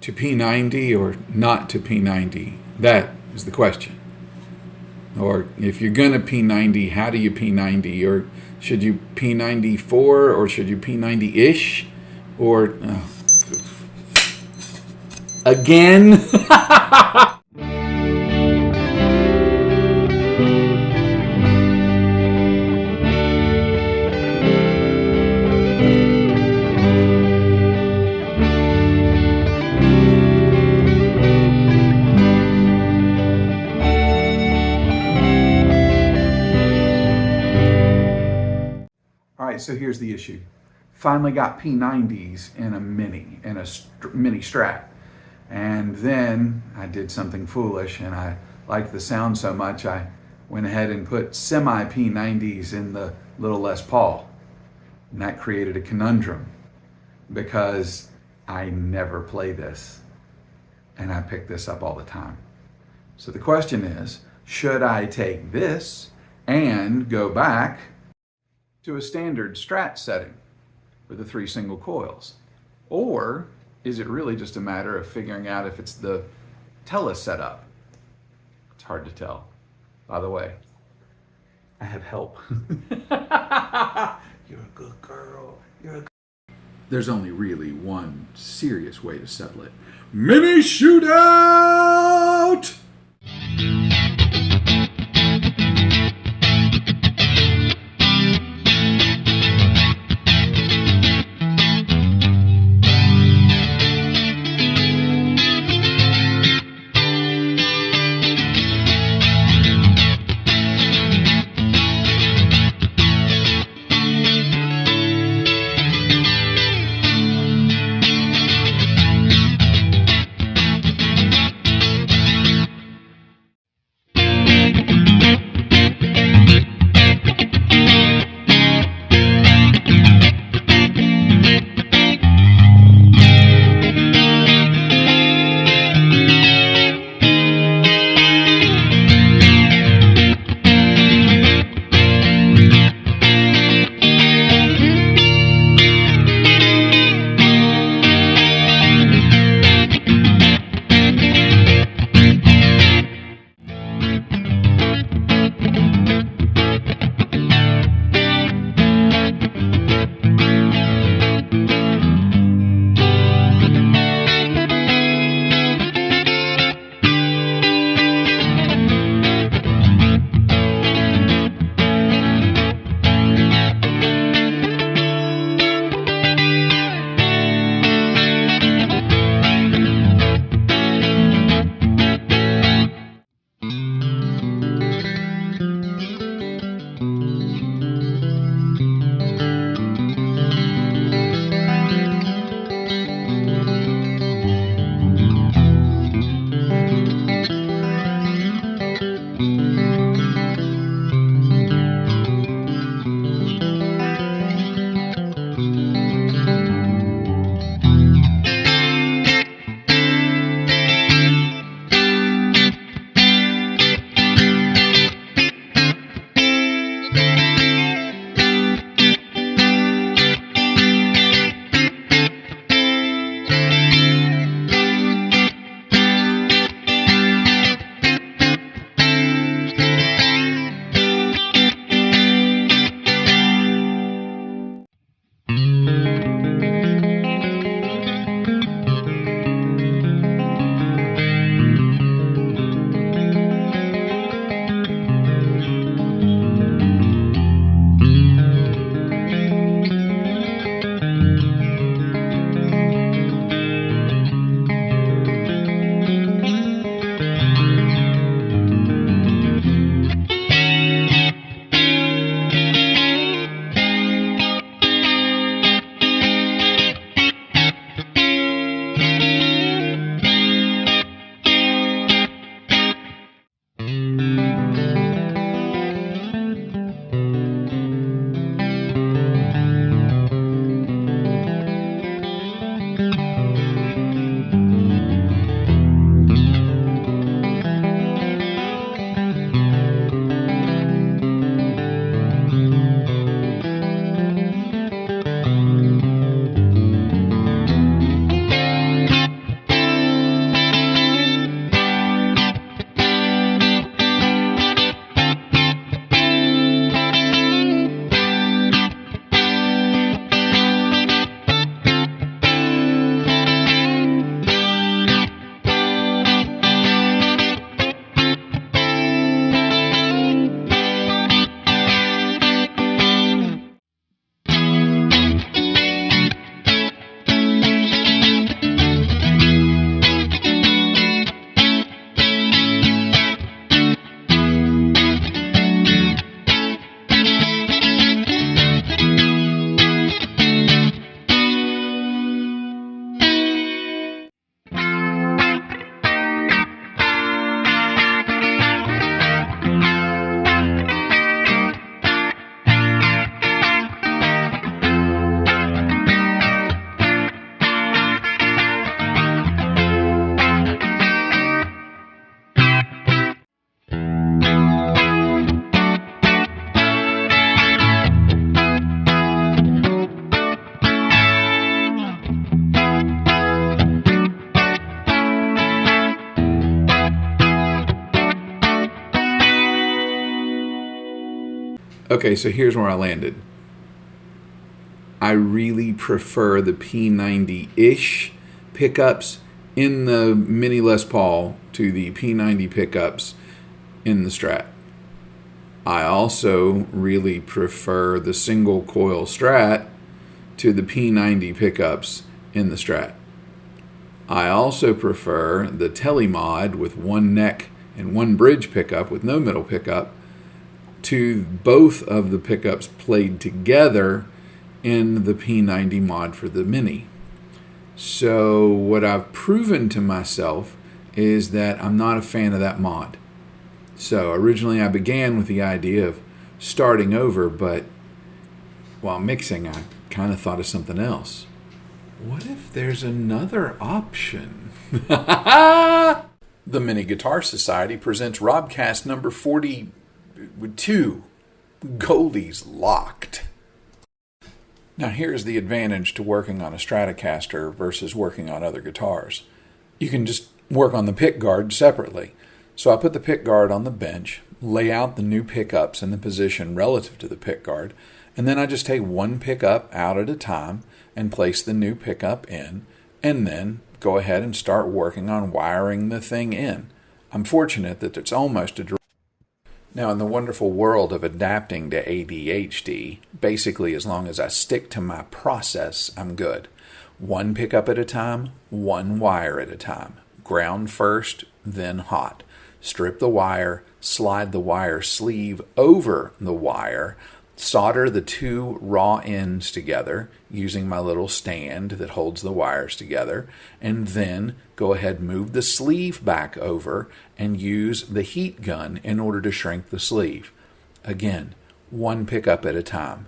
to P90 or not to P90? That is the question. Or if you're going to P90, how do you P90? Or should you P94 or should you P90-ish? Or, again? All right, so here's the issue. Finally got P90s in a mini Strat. And then I did something foolish and I liked the sound so much I went ahead and put semi P90s in the little Les Paul. And that created a conundrum because I never play this and I pick this up all the time. So the question is, should I take this and go back to a standard Strat setting with the 3 single coils? Or is it really just a matter of figuring out if it's the Tele setup? It's hard to tell. By the way, I have help. You're a good girl. There's only really one serious way to settle it. Mini shootout! Okay, so here's where I landed. I really prefer the P90-ish pickups in the Mini Les Paul to the P90 pickups in the Strat. I also really prefer the single coil Strat to the P90 pickups in the Strat. I also prefer the Tele-mod with one neck and one bridge pickup with no middle pickup to both of the pickups played together in the P90 mod for the Mini. So what I've proven to myself is that I'm not a fan of that mod. So originally I began with the idea of starting over, but while mixing I kind of thought of something else. What if there's another option? The Mini Guitar Society presents Robcast number 42, Goldie's Locked. Now here's the advantage to working on a Stratocaster versus working on other guitars. You can just work on the pick guard separately. So I put the pick guard on the bench, lay out the new pickups in the position relative to the pick guard, and then I just take one pickup out at a time and place the new pickup in, and then go ahead and start working on wiring the thing in. I'm fortunate that it's almost a direct. Now, in the wonderful world of adapting to ADHD, basically as long as I stick to my process, I'm good. One pickup at a time, one wire at a time. Ground first, then hot. Strip the wire, slide the wire sleeve over the wire, solder the two raw ends together using my little stand that holds the wires together, and then go ahead, move the sleeve back over and use the heat gun in order to shrink the sleeve. Again, one pickup at a time.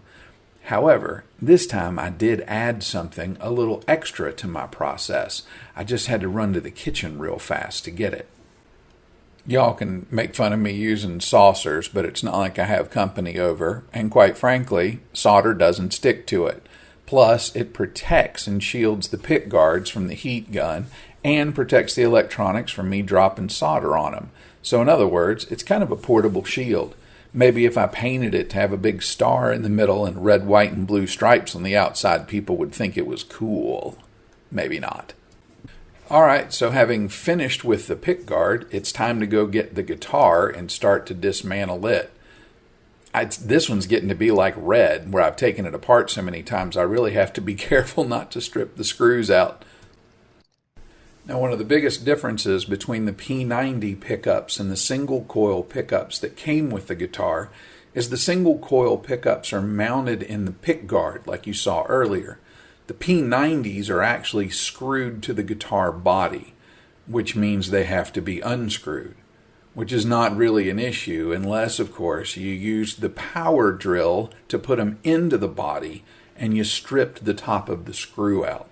However, this time I did add something a little extra to my process. I just had to run to the kitchen real fast to get it. Y'all can make fun of me using saucers, but it's not like I have company over, and quite frankly, solder doesn't stick to it. Plus, it protects and shields the pick guards from the heat gun and protects the electronics from me dropping solder on them. So in other words, it's kind of a portable shield. Maybe if I painted it to have a big star in the middle and red, white, and blue stripes on the outside, people would think it was cool. Maybe not. All right, so having finished with the pick guard, it's time to go get the guitar and start to dismantle it. This one's getting to be like red, where I've taken it apart so many times, I really have to be careful not to strip the screws out. Now, one of the biggest differences between the P90 pickups and the single coil pickups that came with the guitar is the single coil pickups are mounted in the pick guard like you saw earlier. The P90s are actually screwed to the guitar body, which means they have to be unscrewed, which is not really an issue unless, of course, you use the power drill to put them into the body and you stripped the top of the screw out.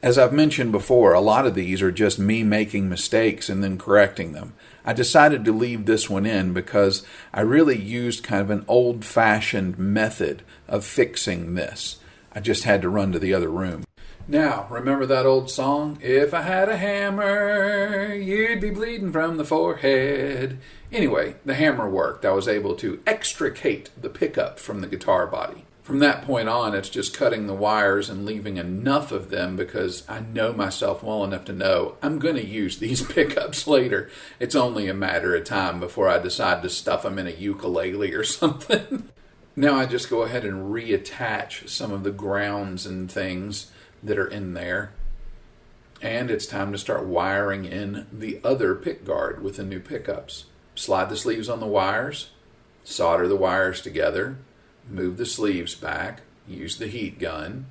As I've mentioned before, a lot of these are just me making mistakes and then correcting them. I decided to leave this one in because I really used kind of an old-fashioned method of fixing this. I just had to run to the other room. Now, remember that old song? If I had a hammer, you'd be bleeding from the forehead. Anyway, the hammer worked. I was able to extricate the pickup from the guitar body. From that point on, it's just cutting the wires and leaving enough of them because I know myself well enough to know I'm going to use these pickups later. It's only a matter of time before I decide to stuff them in a ukulele or something. Now I just go ahead and reattach some of the grounds and things that are in there. And it's time to start wiring in the other pick guard with the new pickups. Slide the sleeves on the wires, solder the wires together, move the sleeves back, use the heat gun,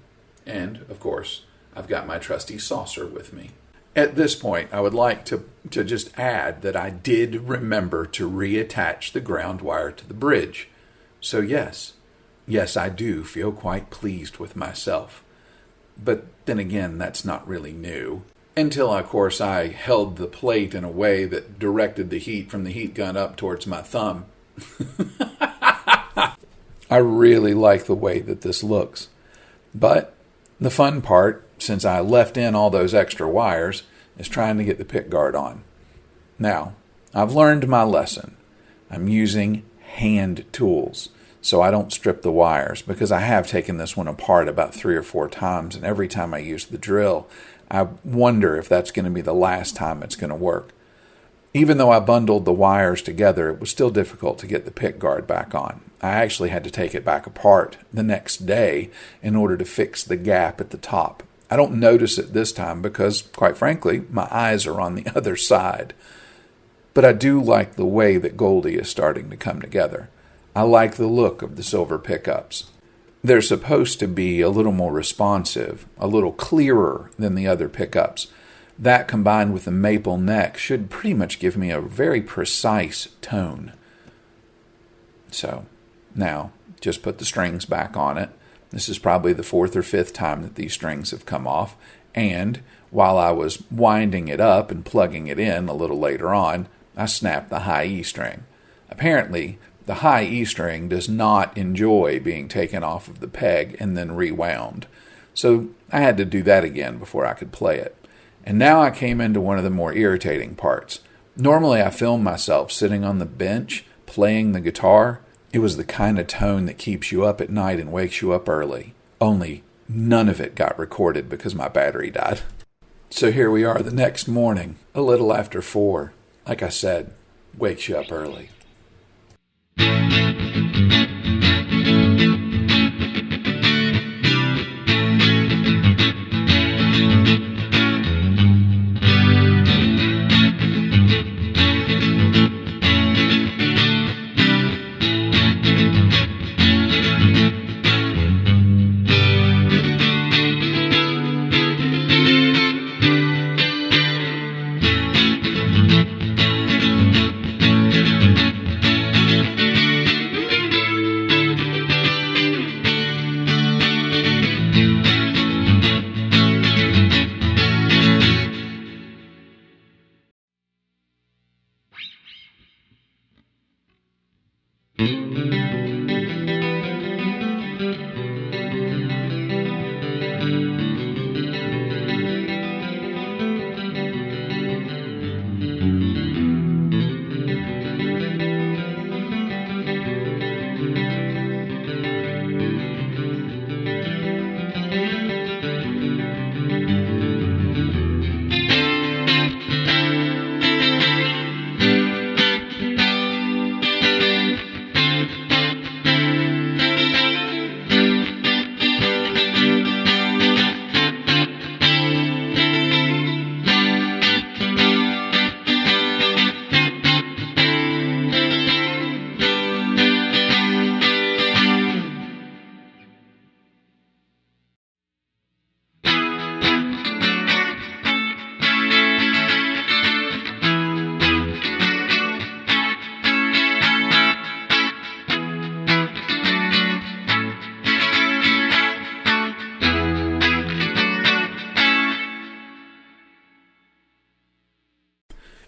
and, of course, I've got my trusty saucer with me. At this point, I would like to just add that I did remember to reattach the ground wire to the bridge. So yes, I do feel quite pleased with myself. But then again, that's not really new. Until, of course, I held the plate in a way that directed the heat from the heat gun up towards my thumb. I really like the way that this looks. But the fun part, since I left in all those extra wires, is trying to get the pick guard on. Now, I've learned my lesson. I'm using hand tools. so I don't strip the wires, because I have taken this one apart about 3 or 4 times, and every time I use the drill, I wonder if that's going to be the last time it's going to work. Even though I bundled the wires together, it was still difficult to get the pick guard back on. I actually had to take it back apart the next day in order to fix the gap at the top. I don't notice it this time because, quite frankly, my eyes are on the other side. But I do like the way that Goldie is starting to come together. I like the look of the silver pickups. They're supposed to be a little more responsive, a little clearer than the other pickups. That combined with the maple neck should pretty much give me a very precise tone. So, now, just put the strings back on it. This is probably the 4th or 5th time that these strings have come off. And while I was winding it up and plugging it in a little later on, I snapped the high E string. Apparently, the high E string does not enjoy being taken off of the peg and then rewound. So I had to do that again before I could play it. And now I came into one of the more irritating parts. Normally I film myself sitting on the bench playing the guitar. It was the kind of tone that keeps you up at night and wakes you up early. Only none of it got recorded because my battery died. So here we are the next morning, a little after 4. Like I said, wakes you up early.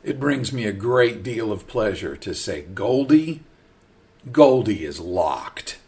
It brings me a great deal of pleasure to say, Goldie is locked.